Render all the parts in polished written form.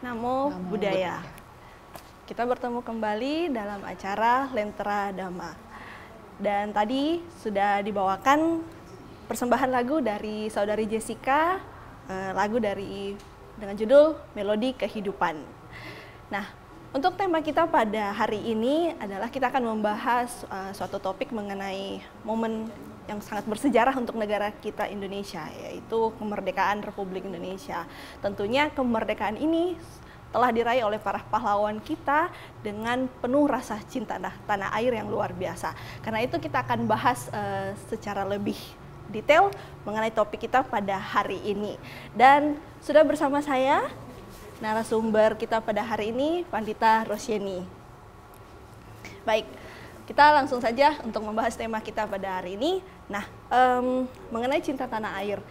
Namo Namo Buddhaya. Buddhaya. Kita bertemu kembali dalam acara Lentera Dhamma. Dan tadi sudah dibawakan persembahan lagu dari saudari Jessica, lagu dengan judul Melodi Kehidupan. Nah, untuk tema kita pada hari ini adalah kita akan membahas suatu topik mengenai momen yang sangat bersejarah untuk negara kita Indonesia, yaitu kemerdekaan Republik Indonesia. Tentunya kemerdekaan ini telah diraih oleh para pahlawan kita dengan penuh rasa cinta tanah air yang luar biasa. Karena itu kita akan bahas secara lebih detail mengenai topik kita pada hari ini. Dan sudah bersama saya narasumber kita pada hari ini, Pandita Rosyeni. Baik, kita langsung saja untuk membahas tema kita pada hari ini. Nah, mengenai cinta tanah air,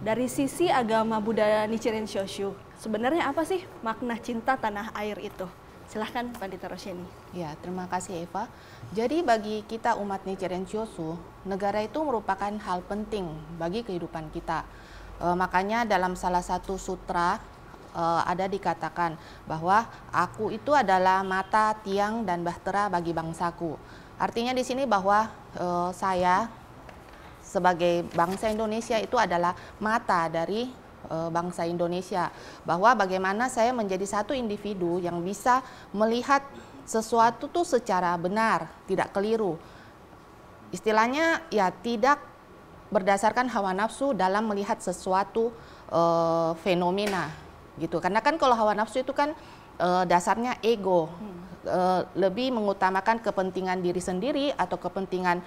dari sisi agama Buddha Nichiren Shoshu, sebenarnya apa sih makna cinta tanah air itu? Silahkan Pandita Rosyeni. Ya, terima kasih Eva. Jadi bagi kita umat Nichiren Shoshu, negara itu merupakan hal penting bagi kehidupan kita. Makanya dalam salah satu sutra ada dikatakan bahwa aku itu adalah mata, tiang, dan bahtera bagi bangsaku. Artinya di sini bahwa saya sebagai bangsa Indonesia itu adalah mata dari bangsa Indonesia, bahwa bagaimana saya menjadi satu individu yang bisa melihat sesuatu tuh secara benar, tidak keliru. Istilahnya ya tidak berdasarkan hawa nafsu dalam melihat sesuatu fenomena gitu. Karena kan kalau hawa nafsu itu kan dasarnya ego, lebih mengutamakan kepentingan diri sendiri atau kepentingan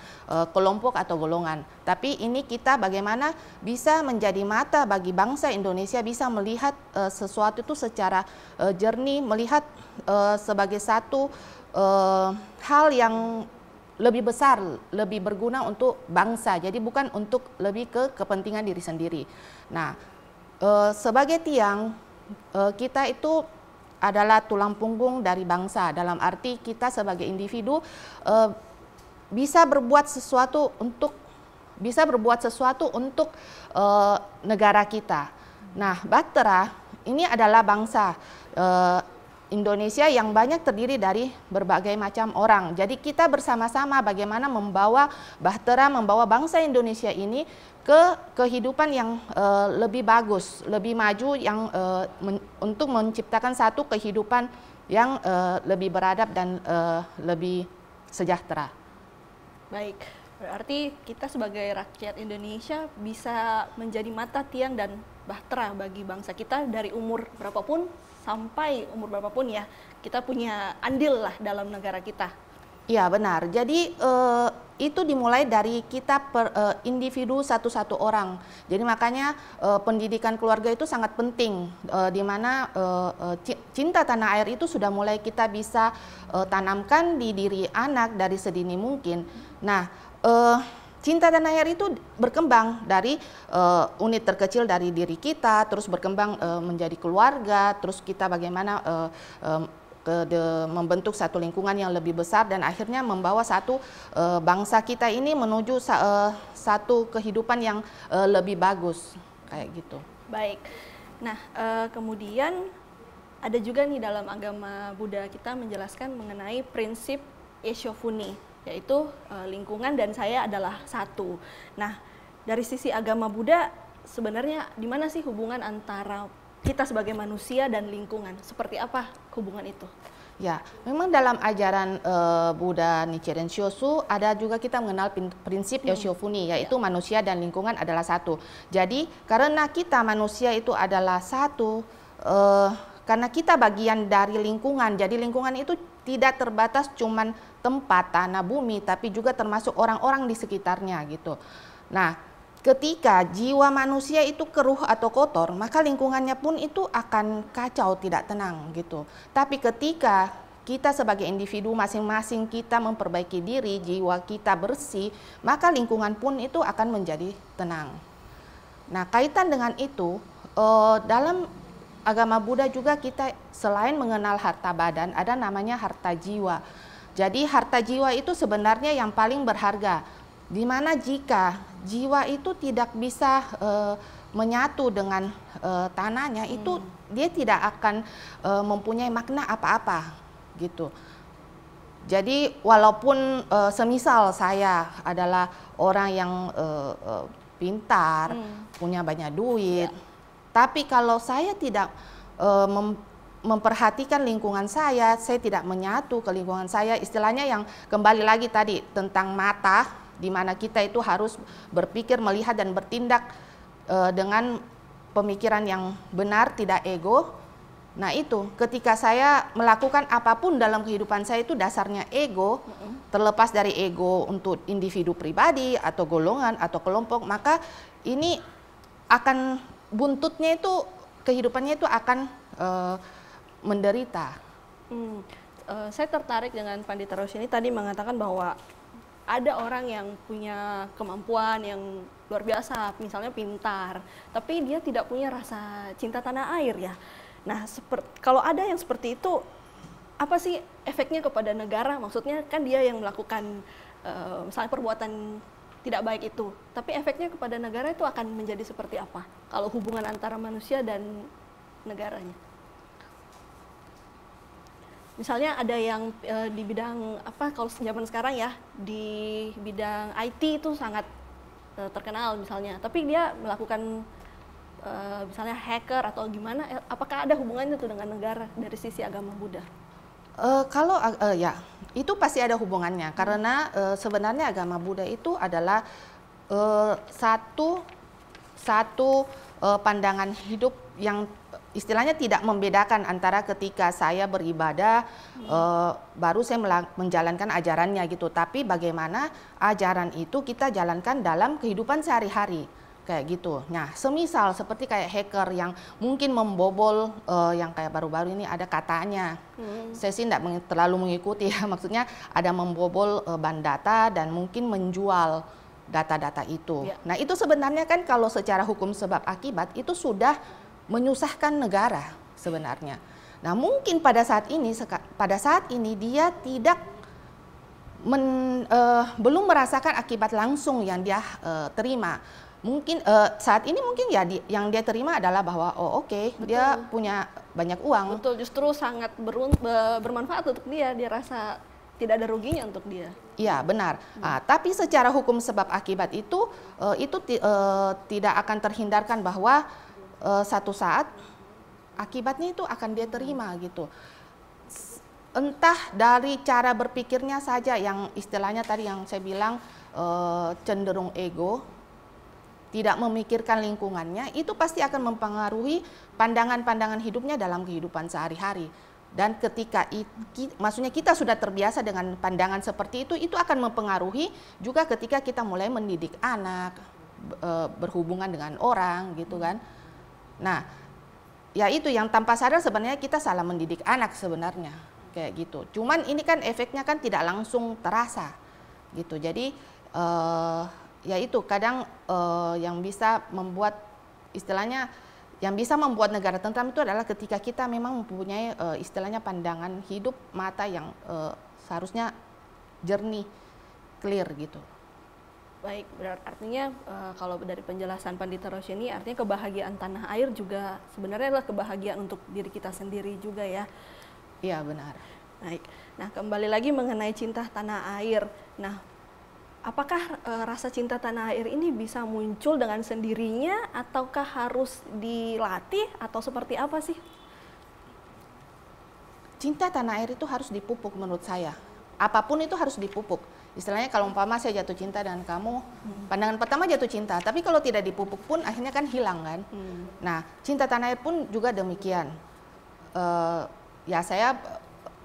kelompok atau golongan. Tapi ini kita bagaimana bisa menjadi mata bagi bangsa Indonesia, bisa melihat sesuatu itu secara jernih, melihat sebagai satu hal yang lebih besar, lebih berguna untuk bangsa. Jadi bukan untuk lebih ke kepentingan diri sendiri. Nah, sebagai tiang, kita itu adalah tulang punggung dari bangsa, dalam arti kita sebagai individu bisa berbuat sesuatu untuk negara kita. Nah, Bahtera ini adalah bangsa Indonesia yang banyak terdiri dari berbagai macam orang. Jadi kita bersama-sama bagaimana membawa Bahtera, membawa bangsa Indonesia ini ke kehidupan yang lebih bagus, lebih maju, yang untuk menciptakan satu kehidupan yang lebih beradab dan lebih sejahtera. Baik, berarti kita sebagai rakyat Indonesia bisa menjadi mata, tiang, dan bahtera bagi bangsa kita dari umur berapapun sampai umur berapapun ya. Kita punya andil lah dalam negara kita. Iya benar, jadi itu dimulai dari kita individu satu-satu orang. Jadi makanya pendidikan keluarga itu sangat penting, di mana cinta tanah air itu sudah mulai kita bisa tanamkan di diri anak dari sedini mungkin. Nah, cinta tanah air itu berkembang dari unit terkecil dari diri kita, terus berkembang menjadi keluarga, terus kita bagaimana membentuk satu lingkungan yang lebih besar, dan akhirnya membawa satu bangsa kita ini menuju satu kehidupan yang lebih bagus kayak gitu. Baik, nah kemudian ada juga nih dalam agama Buddha kita menjelaskan mengenai prinsip Eshofuni, yaitu lingkungan dan saya adalah satu. Nah, dari sisi agama Buddha sebenarnya di mana sih hubungan antara kita sebagai manusia dan lingkungan? Seperti apa hubungan itu? Ya, memang dalam ajaran Buddha Nichiren Shoshu ada juga kita mengenal prinsip Eshofuni, yaitu manusia dan lingkungan adalah satu. Jadi karena kita manusia itu adalah satu, karena kita bagian dari lingkungan, jadi lingkungan itu tidak terbatas cuman tempat, tanah, bumi, tapi juga termasuk orang-orang di sekitarnya gitu. Nah, ketika jiwa manusia itu keruh atau kotor, maka lingkungannya pun itu akan kacau, tidak tenang gitu. Tapi ketika kita sebagai individu masing-masing kita memperbaiki diri, jiwa kita bersih, maka lingkungan pun itu akan menjadi tenang. Nah, kaitan dengan itu, dalam agama Buddha juga kita selain mengenal harta badan, ada namanya harta jiwa. Jadi harta jiwa itu sebenarnya yang paling berharga. Dimana jika jiwa itu tidak bisa menyatu dengan tanahnya, itu dia tidak akan mempunyai makna apa-apa gitu. Jadi walaupun semisal saya adalah orang yang pintar, punya banyak duit, tapi kalau saya tidak memperhatikan lingkungan saya tidak menyatu ke lingkungan saya, istilahnya yang kembali lagi tadi tentang mata, di mana kita itu harus berpikir, melihat dan bertindak dengan pemikiran yang benar, tidak ego. Nah itu, ketika saya melakukan apapun dalam kehidupan saya itu dasarnya ego, terlepas dari ego untuk individu pribadi atau golongan atau kelompok, maka ini akan buntutnya itu, kehidupannya itu akan menderita. Saya tertarik dengan Pandita Rosyani tadi mengatakan bahwa ada orang yang punya kemampuan yang luar biasa, misalnya pintar, tapi dia tidak punya rasa cinta tanah air ya. Nah, kalau ada yang seperti itu, apa sih efeknya kepada negara? Maksudnya kan dia yang melakukan misalnya perbuatan tidak baik itu, tapi efeknya kepada negara itu akan menjadi seperti apa? Kalau hubungan antara manusia dan negaranya. Misalnya ada yang di bidang apa, kalau zaman sekarang ya, di bidang IT itu sangat terkenal misalnya, tapi dia melakukan misalnya hacker atau gimana, apakah ada hubungannya tuh dengan negara dari sisi agama Buddha? Kalau ya, itu pasti ada hubungannya, karena sebenarnya agama Buddha itu adalah satu pandangan hidup yang istilahnya tidak membedakan antara ketika saya beribadah baru saya menjalankan ajarannya gitu, tapi bagaimana ajaran itu kita jalankan dalam kehidupan sehari-hari kayak gitu. Nah, semisal seperti kayak hacker yang mungkin membobol yang kayak baru-baru ini ada katanya, saya sih tidak terlalu mengikuti ya, maksudnya ada membobol bank data dan mungkin menjual data-data itu. Nah, itu sebenarnya kan kalau secara hukum sebab akibat itu sudah menyusahkan negara sebenarnya. Nah, mungkin pada saat ini dia tidak belum merasakan akibat langsung yang dia terima. Mungkin saat ini mungkin ya yang dia terima adalah bahwa oke, dia punya banyak uang. Betul, justru sangat bermanfaat untuk dia rasa tidak ada ruginya untuk dia. Iya, benar. Tapi secara hukum sebab akibat itu tidak akan terhindarkan bahwa satu saat akibatnya itu akan dia terima gitu. Entah dari cara berpikirnya saja yang istilahnya tadi yang saya bilang cenderung ego, tidak memikirkan lingkungannya, itu pasti akan mempengaruhi pandangan-pandangan hidupnya dalam kehidupan sehari-hari. Dan ketika maksudnya kita sudah terbiasa dengan pandangan seperti itu akan mempengaruhi juga ketika kita mulai mendidik anak, berhubungan dengan orang gitu kan. Nah, ya itu yang tanpa sadar sebenarnya kita salah mendidik anak sebenarnya kayak gitu. Cuman ini kan efeknya kan tidak langsung terasa gitu. Jadi ya itu kadang yang bisa membuat istilahnya yang bisa membuat negara tentram itu adalah ketika kita memang mempunyai istilahnya pandangan hidup mata yang seharusnya jernih, clear gitu. Baik, berarti artinya kalau dari penjelasan Pandita Rosyani, artinya kebahagiaan tanah air juga sebenarnya adalah kebahagiaan untuk diri kita sendiri juga ya. Iya, benar. Baik, nah kembali lagi mengenai cinta tanah air. Nah, apakah rasa cinta tanah air ini bisa muncul dengan sendirinya ataukah harus dilatih atau seperti apa sih? Cinta tanah air itu harus dipupuk menurut saya. Apapun itu harus dipupuk. Istilahnya kalau umpama saya jatuh cinta dengan kamu, pandangan pertama jatuh cinta, tapi kalau tidak dipupuk pun akhirnya kan hilang kan. Nah, cinta tanah air pun juga demikian. Ya saya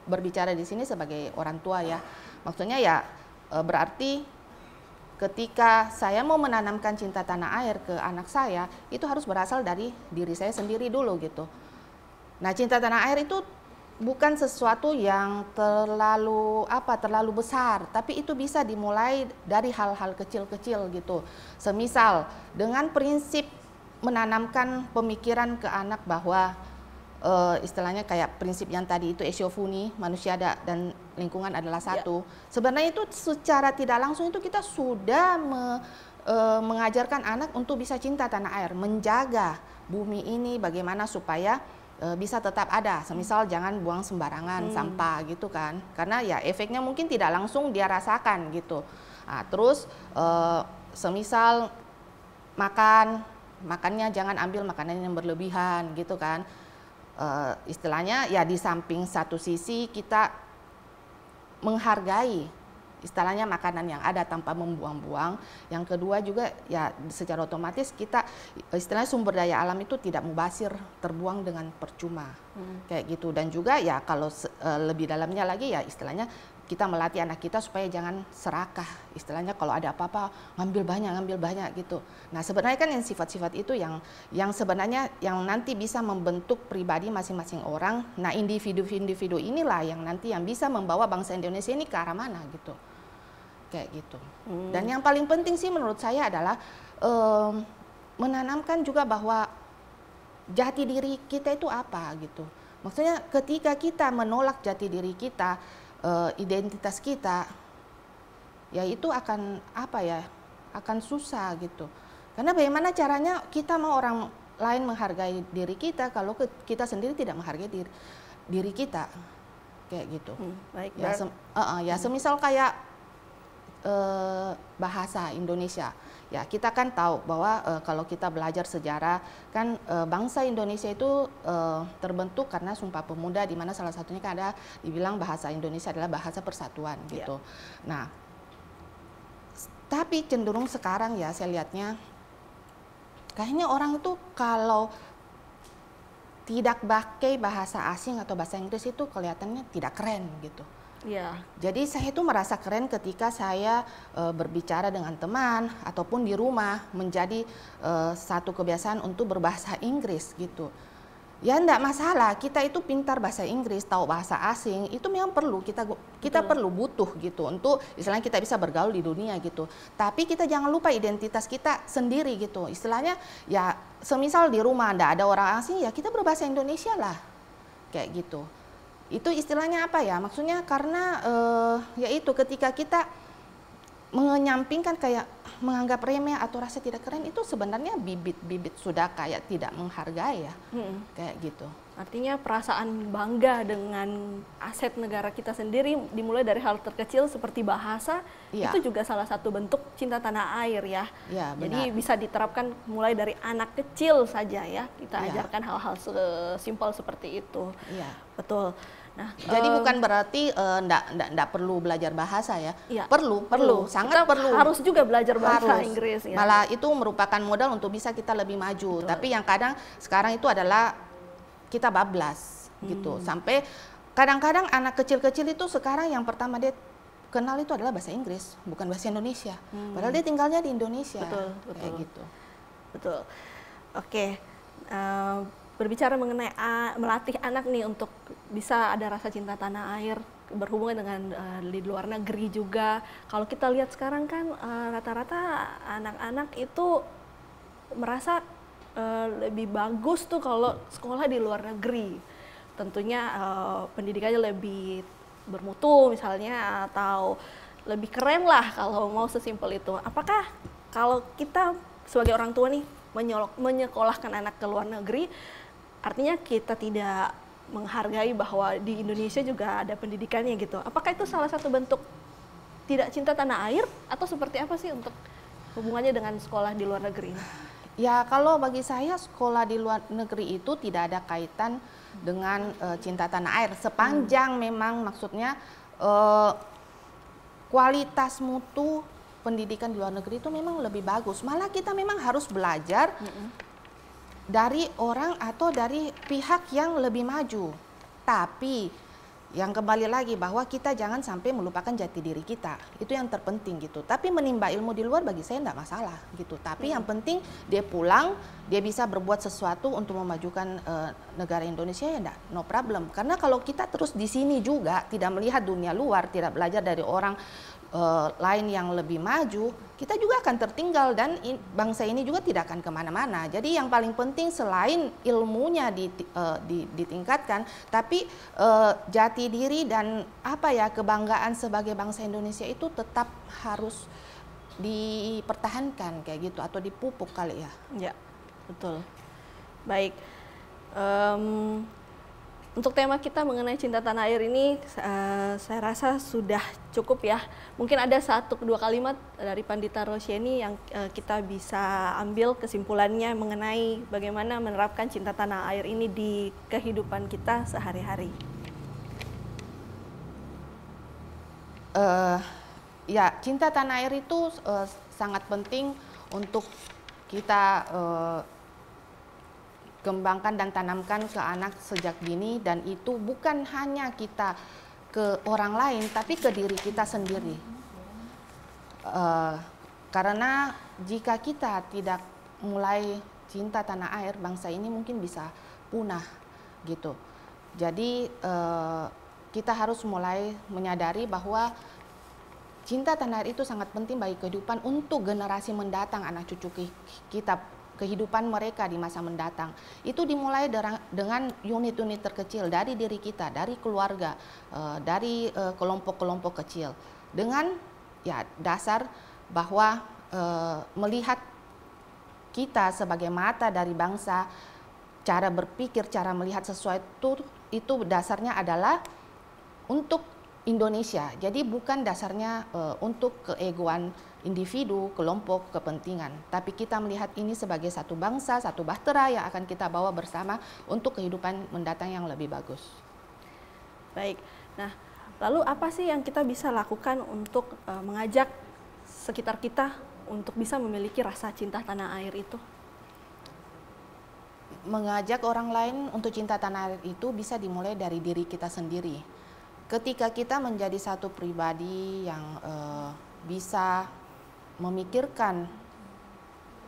berbicara di sini sebagai orang tua ya. Maksudnya ya berarti ketika saya mau menanamkan cinta tanah air ke anak saya, itu harus berasal dari diri saya sendiri dulu gitu. Nah, cinta tanah air itu bukan sesuatu yang terlalu besar, tapi itu bisa dimulai dari hal-hal kecil-kecil gitu. Semisal dengan prinsip menanamkan pemikiran ke anak bahwa istilahnya kayak prinsip yang tadi itu Eshofuni, manusia dan lingkungan adalah satu. Sebenarnya itu secara tidak langsung itu kita sudah mengajarkan anak untuk bisa cinta tanah air, menjaga bumi ini bagaimana supaya bisa tetap ada. Semisal jangan buang sembarangan sampah gitu kan. Karena ya efeknya mungkin tidak langsung dia rasakan gitu. Nah, terus semisal makannya jangan ambil makanan yang berlebihan gitu kan. Istilahnya ya di samping satu sisi kita menghargai istilahnya makanan yang ada tanpa membuang-buang. Yang kedua juga ya secara otomatis kita istilahnya sumber daya alam itu tidak mubazir, terbuang dengan percuma. Kayak gitu. Dan juga ya kalau lebih dalamnya lagi ya istilahnya kita melatih anak kita supaya jangan serakah. Istilahnya kalau ada apa-apa ngambil banyak gitu. Nah, sebenarnya kan yang sifat-sifat itu yang sebenarnya yang nanti bisa membentuk pribadi masing-masing orang. Nah, individu-individu inilah yang nanti yang bisa membawa bangsa Indonesia ini ke arah mana gitu. Kayak gitu. Dan yang paling penting sih menurut saya adalah menanamkan juga bahwa jati diri kita itu apa gitu. Maksudnya ketika kita menolak jati diri kita, identitas kita, ya itu akan apa ya, akan susah gitu. Karena bagaimana caranya kita mau orang lain menghargai diri kita kalau kita sendiri tidak menghargai diri kita, kayak gitu. Baik, ya semisal kayak bahasa Indonesia. Ya, kita kan tahu bahwa kalau kita belajar sejarah kan bangsa Indonesia itu terbentuk karena Sumpah Pemuda, di mana salah satunya kan ada dibilang bahasa Indonesia adalah bahasa persatuan gitu. Nah, tapi cenderung sekarang ya saya lihatnya kayaknya orang itu kalau tidak pakai bahasa asing atau bahasa Inggris itu kelihatannya tidak keren gitu. Ya. Jadi saya itu merasa keren ketika saya berbicara dengan teman ataupun di rumah menjadi satu kebiasaan untuk berbahasa Inggris gitu. Ya enggak masalah, kita itu pintar bahasa Inggris, tahu bahasa asing, itu memang perlu, kita perlu butuh gitu untuk istilahnya kita bisa bergaul di dunia gitu. Tapi kita jangan lupa identitas kita sendiri gitu. Istilahnya ya semisal di rumah enggak ada orang asing ya kita berbahasa Indonesia lah. Kayak gitu. Itu istilahnya apa ya? Maksudnya karena yaitu ketika kita menyampingkan kayak menganggap remeh atau rasa tidak keren itu sebenarnya bibit-bibit sudah kayak tidak menghargai ya, kayak gitu. Artinya perasaan bangga dengan aset negara kita sendiri dimulai dari hal terkecil seperti bahasa, itu juga salah satu bentuk cinta tanah air ya. Ya, jadi bisa diterapkan mulai dari anak kecil saja ya, kita ajarkan hal-hal simpel seperti itu. Iya. Betul. Nah, jadi bukan berarti enggak perlu belajar bahasa ya. Iya, perlu, sangat perlu. Harus juga belajar bahasa Inggris ya. Malah itu merupakan modal untuk bisa kita lebih maju. Betul. Tapi yang kadang sekarang itu adalah kita bablas gitu. Sampai kadang-kadang anak kecil-kecil itu sekarang yang pertama dia kenal itu adalah bahasa Inggris, bukan bahasa Indonesia. Padahal dia tinggalnya di Indonesia. Betul. Kayak gitu. Betul. Oke. Berbicara mengenai melatih anak nih untuk bisa ada rasa cinta tanah air berhubungan dengan di luar negeri juga. Kalau kita lihat sekarang kan rata-rata anak-anak itu merasa lebih bagus tuh kalau sekolah di luar negeri. Tentunya pendidikannya lebih bermutu misalnya atau lebih keren lah kalau mau sesimpel itu. Apakah kalau kita sebagai orang tua nih menyekolahkan anak ke luar negeri, artinya kita tidak menghargai bahwa di Indonesia juga ada pendidikannya gitu. Apakah itu salah satu bentuk tidak cinta tanah air atau seperti apa sih untuk hubungannya dengan sekolah di luar negeri? Ya kalau bagi saya sekolah di luar negeri itu tidak ada kaitan dengan cinta tanah air. Sepanjang memang maksudnya kualitas mutu pendidikan di luar negeri itu memang lebih bagus. Malah kita memang harus belajar dari orang atau dari pihak yang lebih maju. Tapi yang kembali lagi bahwa kita jangan sampai melupakan jati diri kita. Itu yang terpenting gitu. Tapi menimba ilmu di luar bagi saya tidak masalah gitu. Tapi yang penting dia pulang, dia bisa berbuat sesuatu untuk memajukan negara Indonesia ya enggak, no problem. Karena kalau kita terus di sini juga tidak melihat dunia luar, tidak belajar dari orang lain yang lebih maju, kita juga akan tertinggal dan bangsa ini juga tidak akan kemana-mana. Jadi yang paling penting selain ilmunya ditingkatkan, tapi jati diri dan apa ya kebanggaan sebagai bangsa Indonesia itu tetap harus dipertahankan kayak gitu atau dipupuk kali ya. Ya, betul. Baik. Untuk tema kita mengenai cinta tanah air ini, saya rasa sudah cukup ya. Mungkin ada 1-2 kalimat dari Pandita Rosyeni yang kita bisa ambil kesimpulannya mengenai bagaimana menerapkan cinta tanah air ini di kehidupan kita sehari-hari. Ya, cinta tanah air itu sangat penting untuk kita kembangkan dan tanamkan ke anak sejak dini, dan itu bukan hanya kita ke orang lain tapi ke diri kita sendiri. Karena jika kita tidak mulai cinta tanah air, bangsa ini mungkin bisa punah gitu. Jadi kita harus mulai menyadari bahwa cinta tanah air itu sangat penting bagi kehidupan untuk generasi mendatang, anak cucu kita, kehidupan mereka di masa mendatang. Itu dimulai dengan unit-unit terkecil dari diri kita, dari keluarga, dari kelompok-kelompok kecil. Dengan ya dasar bahwa melihat kita sebagai mata dari bangsa, cara berpikir, cara melihat sesuatu itu dasarnya adalah untuk Indonesia. Jadi bukan dasarnya untuk keegoan individu, kelompok, kepentingan. Tapi kita melihat ini sebagai satu bangsa, satu bahtera yang akan kita bawa bersama untuk kehidupan mendatang yang lebih bagus. Baik, nah lalu apa sih yang kita bisa lakukan untuk mengajak sekitar kita untuk bisa memiliki rasa cinta tanah air itu? Mengajak orang lain untuk cinta tanah air itu bisa dimulai dari diri kita sendiri. Ketika kita menjadi satu pribadi yang bisa memikirkan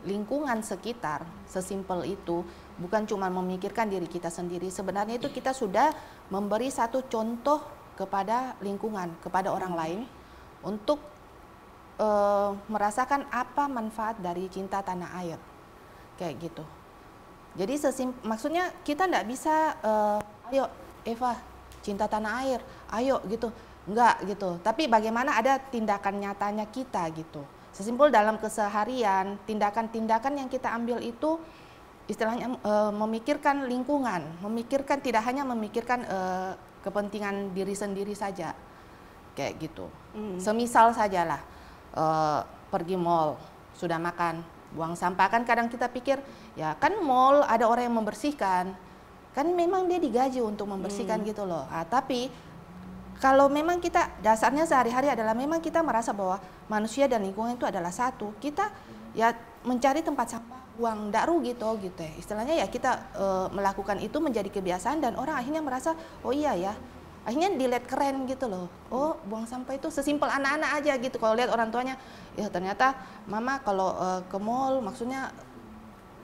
lingkungan sekitar, sesimpel itu, bukan cuma memikirkan diri kita sendiri. Sebenarnya itu kita sudah memberi satu contoh kepada lingkungan, kepada orang lain untuk merasakan apa manfaat dari cinta tanah air, kayak gitu. Jadi maksudnya kita tidak bisa, ayo Eva cinta tanah air, ayo gitu, enggak gitu. Tapi bagaimana ada tindakan nyatanya kita gitu. Sesimpel dalam keseharian, tindakan-tindakan yang kita ambil itu istilahnya memikirkan lingkungan, memikirkan, tidak hanya memikirkan kepentingan diri sendiri saja, kayak gitu. Semisal sajalah pergi mall, sudah makan, buang sampah, kan kadang kita pikir ya kan mall ada orang yang membersihkan, kan memang dia digaji untuk membersihkan gitu loh. Tapi kalau memang kita dasarnya sehari-hari adalah memang kita merasa bahwa manusia dan lingkungan itu adalah satu, kita ya mencari tempat sampah, buang, ndak rugi gitu ya. Istilahnya ya kita melakukan itu menjadi kebiasaan dan orang akhirnya merasa oh iya ya, akhirnya dilihat keren gitu loh. Oh buang sampah itu sesimpel anak-anak aja gitu. Kalau lihat orang tuanya, ya ternyata mama kalau ke mall maksudnya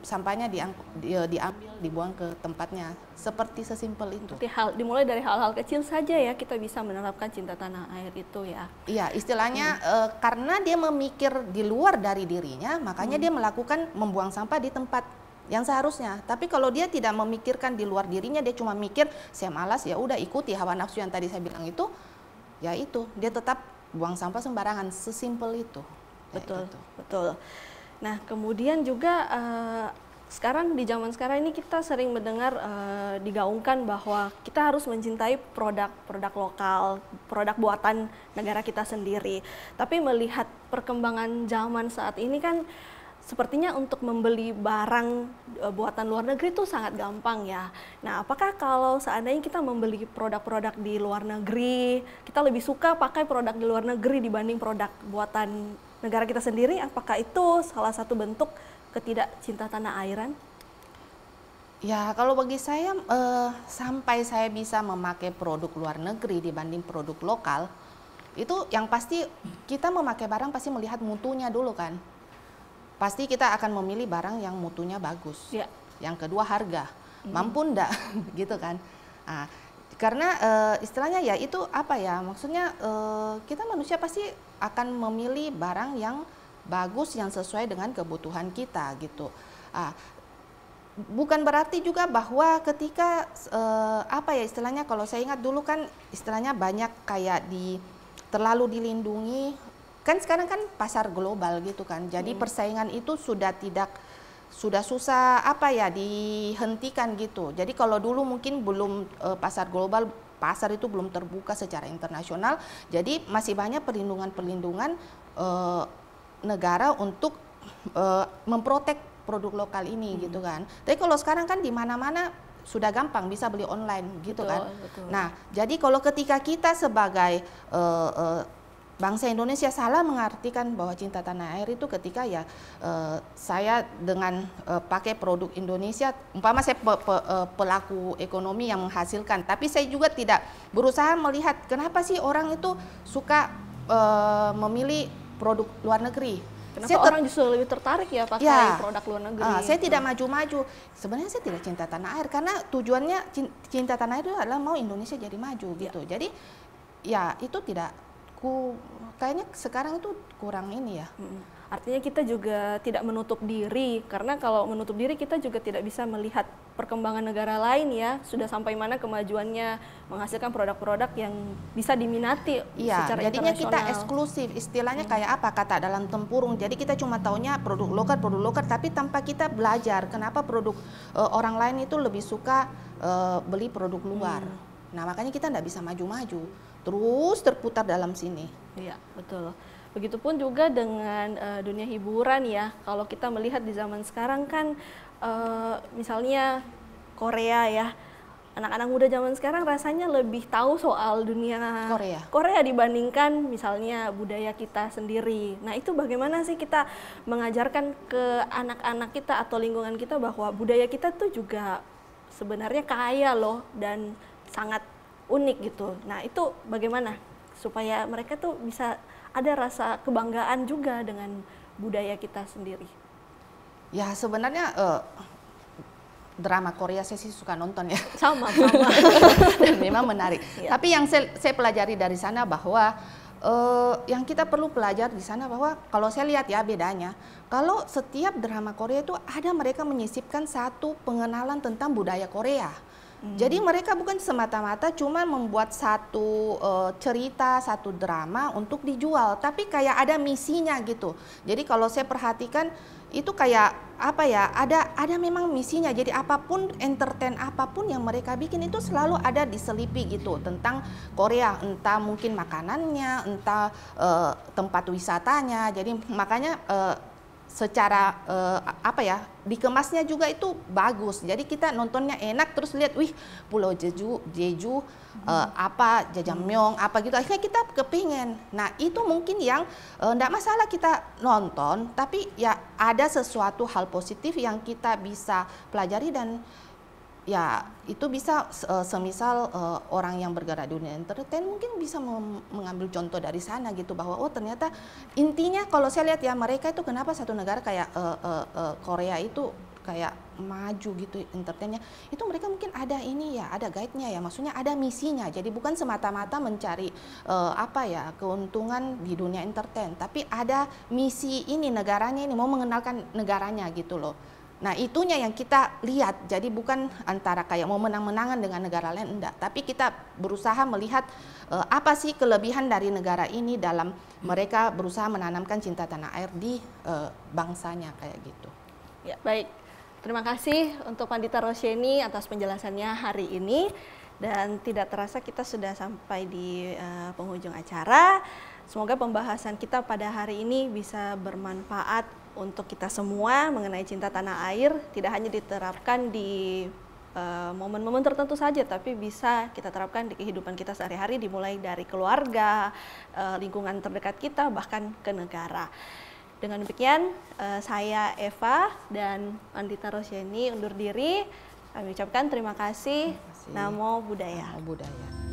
sampahnya diambil, dibuang ke tempatnya, seperti sesimpel itu. Dimulai dari hal-hal kecil saja ya kita bisa menerapkan cinta tanah air itu ya. Iya, istilahnya karena dia memikir di luar dari dirinya, makanya dia melakukan membuang sampah di tempat yang seharusnya. Tapi kalau dia tidak memikirkan di luar dirinya, dia cuma mikir saya malas, ya udah ikuti hawa nafsu yang tadi saya bilang itu, ya itu dia tetap buang sampah sembarangan, sesimpel itu. Betul, betul. Nah, kemudian juga sekarang di zaman sekarang ini kita sering mendengar digaungkan bahwa kita harus mencintai produk lokal, produk buatan negara kita sendiri. Tapi melihat perkembangan zaman saat ini kan sepertinya untuk membeli barang buatan luar negeri itu sangat gampang ya. Nah, apakah kalau seandainya kita membeli produk-produk di luar negeri, kita lebih suka pakai produk di luar negeri dibanding produk buatan negara kita sendiri, apakah itu salah satu bentuk ketidakcinta tanah airan? Ya, kalau bagi saya sampai saya bisa memakai produk luar negeri dibanding produk lokal, itu yang pasti kita memakai barang pasti melihat mutunya dulu kan. Pasti kita akan memilih barang yang mutunya bagus. Ya. Yang kedua harga, mampu ndak gitu kan. Nah, karena istilahnya ya itu apa ya, maksudnya kita manusia pasti akan memilih barang yang bagus, yang sesuai dengan kebutuhan kita gitu. Bukan berarti juga bahwa ketika apa ya istilahnya, kalau saya ingat dulu kan istilahnya banyak kayak terlalu dilindungi kan sekarang kan pasar global gitu kan. Jadi persaingan itu sudah susah apa ya dihentikan gitu. Jadi kalau dulu mungkin belum pasar global, pasar itu belum terbuka secara internasional. Jadi masih banyak perlindungan negara untuk memprotek produk lokal ini gitu kan. Tapi kalau sekarang kan di mana-mana sudah gampang bisa beli online gitu kan. Betul. Nah, jadi kalau ketika kita sebagai bangsa Indonesia salah mengartikan bahwa cinta tanah air itu ketika ya saya dengan pakai produk Indonesia, umpama saya pelaku ekonomi yang menghasilkan, tapi saya juga tidak berusaha melihat kenapa sih orang itu suka memilih produk luar negeri. Kenapa orang justru lebih tertarik ya pakai produk luar negeri? Saya tidak maju-maju. Sebenarnya saya tidak cinta tanah air karena tujuannya cinta tanah air itu adalah mau Indonesia jadi maju gitu. Jadi ya itu kayaknya sekarang itu kurang ini ya. Artinya kita juga tidak menutup diri, karena kalau menutup diri kita juga tidak bisa melihat perkembangan negara lain ya, sudah sampai mana kemajuannya menghasilkan produk-produk yang bisa diminati secara jadinya internasional. kita eksklusif, istilahnya kayak apa kata dalam tempurung. Jadi kita cuma taunya produk lokal, tapi tanpa kita belajar kenapa produk orang lain itu lebih suka beli produk luar. Nah makanya kita tidak bisa maju-maju, terus terputar dalam sini. Iya, betul. Begitupun juga dengan dunia hiburan ya. Kalau kita melihat di zaman sekarang kan misalnya Korea ya. Anak-anak muda zaman sekarang rasanya lebih tahu soal dunia Korea dibandingkan misalnya budaya kita sendiri. Nah, itu bagaimana sih kita mengajarkan ke anak-anak kita atau lingkungan kita bahwa budaya kita tuh juga sebenarnya kaya loh dan sangat unik gitu. Nah, itu bagaimana supaya mereka tuh bisa ada rasa kebanggaan juga dengan budaya kita sendiri? Ya sebenarnya drama Korea saya sih suka nonton ya. Sama. Dan memang menarik. Tapi yang saya pelajari dari sana bahwa yang kita perlu pelajari di sana bahwa kalau saya lihat ya bedanya, kalau setiap drama Korea itu ada mereka menyisipkan satu pengenalan tentang budaya Korea. Jadi mereka bukan semata-mata cuma membuat satu cerita, satu drama untuk dijual, tapi kayak ada misinya gitu. Jadi kalau saya perhatikan itu kayak apa ya, ada memang misinya. Jadi apapun, entertain apapun yang mereka bikin itu selalu ada diselipi gitu tentang Korea, entah mungkin makanannya, entah tempat wisatanya. Jadi makanya secara apa ya, dikemasnya juga itu bagus. Jadi kita nontonnya enak, terus lihat wih Pulau Jeju apa Jajangmyeong apa gitu, akhirnya kita kepingin. Nah itu mungkin yang enggak masalah kita nonton, tapi ya ada sesuatu hal positif yang kita bisa pelajari. Dan ya itu bisa semisal orang yang bergerak di dunia entertain mungkin bisa mengambil contoh dari sana gitu, bahwa oh ternyata intinya kalau saya lihat ya mereka itu kenapa satu negara kayak Korea itu kayak maju gitu entertainnya, itu mereka mungkin ada ini ya, ada guide-nya ya, maksudnya ada misinya. Jadi bukan semata-mata mencari apa ya keuntungan di dunia entertain, tapi ada misi ini, negaranya ini mau mengenalkan negaranya gitu loh. Nah itunya yang kita lihat, jadi bukan antara kayak mau menang-menangan dengan negara lain, enggak. Tapi kita berusaha melihat apa sih kelebihan dari negara ini dalam mereka berusaha menanamkan cinta tanah air di bangsanya kayak gitu. Ya, baik. Terima kasih untuk Pandita Rosyeni atas penjelasannya hari ini. Dan tidak terasa kita sudah sampai di penghujung acara. Semoga pembahasan kita pada hari ini bisa bermanfaat untuk kita semua mengenai cinta tanah air, tidak hanya diterapkan di momen-momen tertentu saja, tapi bisa kita terapkan di kehidupan kita sehari-hari, dimulai dari keluarga, lingkungan terdekat kita, bahkan ke negara. Dengan demikian, saya Eva dan Pandita Rosyeni undur diri. Kami ucapkan terima kasih. Namo Buddhaya. Namo Buddhaya.